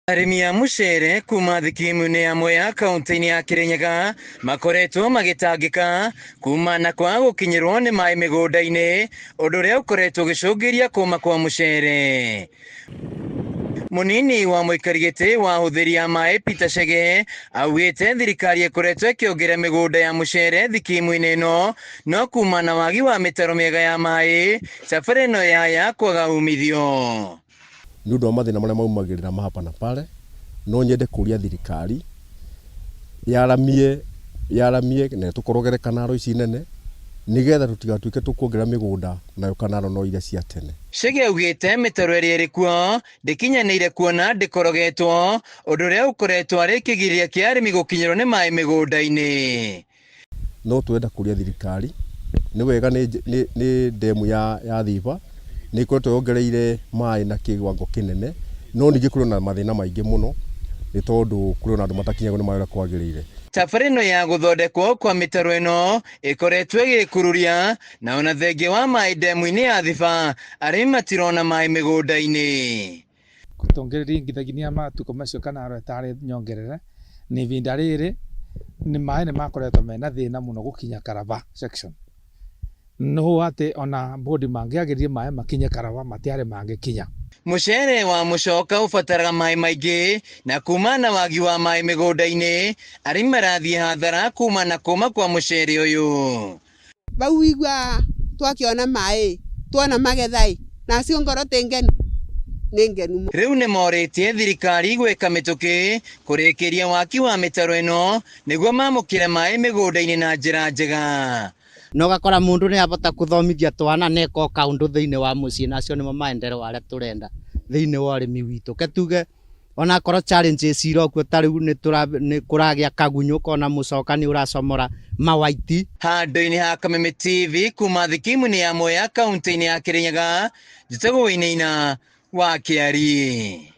Arĩmi a mũcere kuma thikimu-inĩ ya Mwea kaunti-inĩ ya Kirinyaga makoretwo magĩtangĩka kumana kwa gũkinyĩrwo nĩ maĩ mĩgũnda-inĩ, ũndũ ũrĩa ũkoretwo ũgĩcũngĩrĩria kũma kwa mũcere. Mũnini wa mũikari gĩtĩ wa hũthĩri ya maĩ Peter Chege augĩte thirikari ĩkoretwo ĩkĩongerera mĩgũnda ya mũcere thikimu-inĩ ĩno, no kuma na wagi wa mĩtaro mĩega ya maĩ, safari ĩno yaya kwaga umithio. Nĩ ũndũ wa mathĩna marĩa maumagĩrĩra hapa na pale, no nyende kũria thirikari yaramie na tũkorogere kanaro ici nene nigetha tũtigatuĩke tũkuongerera mĩgũnda nayo kanaro no iria cia tene. Chege augĩte mĩtaro ĩrĩa ĩrĩ kuo ndĩkinyanĩire kuona ndĩkorogetwo, ũndũ ũrĩa ũkoretwo arĩ kĩgiria kĩa arĩmi gũkinyĩrwo nĩ maĩ mĩgũnda-inĩ. No twenda kũria thirikari nĩ wega nĩ ndemu ya Thiba nĩ ikoretwo yongereire maĩ na kĩwango kĩnene, no ningĩ kũrĩ na mathĩna maingĩ mũno nĩ tondũ kũrĩ na andũ matakinyagwo nĩ maĩ ũrĩa kwagĩrĩire. Safari ĩno ya gũthondekwo kwa mĩtaro ĩno ĩkoretwo ĩgĩkururia, na ona thengia wa maĩ ndemu-inĩ ya Thiba arĩmi matirona maĩ mĩgũnda-inĩ. Kutongereria ngithaginia matuko macio kanaro ĩtarĩ nyongerere nĩ ihinda rĩrĩ nĩ maĩ nĩ makoretwo mena thĩna mũno gũkinya Karaba section. No atĩ ona bodi mangĩagĩrĩrie maĩ makinye Karaba matiarĩ mangĩkinya. Mũcere wa mũcoka ũbataraga maĩ maingĩ, na kuma na wagi wa maĩ mĩgũnda-inĩ arĩmi marathiĩ hathara kuma na kũma kwa mũcere ũyũ. Bau igua twakiona maĩ tuona magetha nacio ngoro tĩngenu nĩ ngenu. Rĩu nĩ morĩtie thirikari gwĩka mĩtũkĩ kũrĩkĩria waki wa mĩtaro ĩno nĩguo mamũkĩre maĩ mĩgũnda-inĩ na njĩra njega. No gakora mundu ni abota kuthomithia twana neko kaundu thiini wa mucii nacio nimo maendeleo aria turenda thiini wa urimi witu ketuge ona korwo challenges irokuo tariu ni kuragia kagunyo kona mucoka ni uracomora mawaiti. Handũ-inĩ ha Kameme TV kuma thikimu-inĩ ya Mwea kaunti-inĩ ya Kirinyaga, njĩtagwo Wainaina wa Kiari.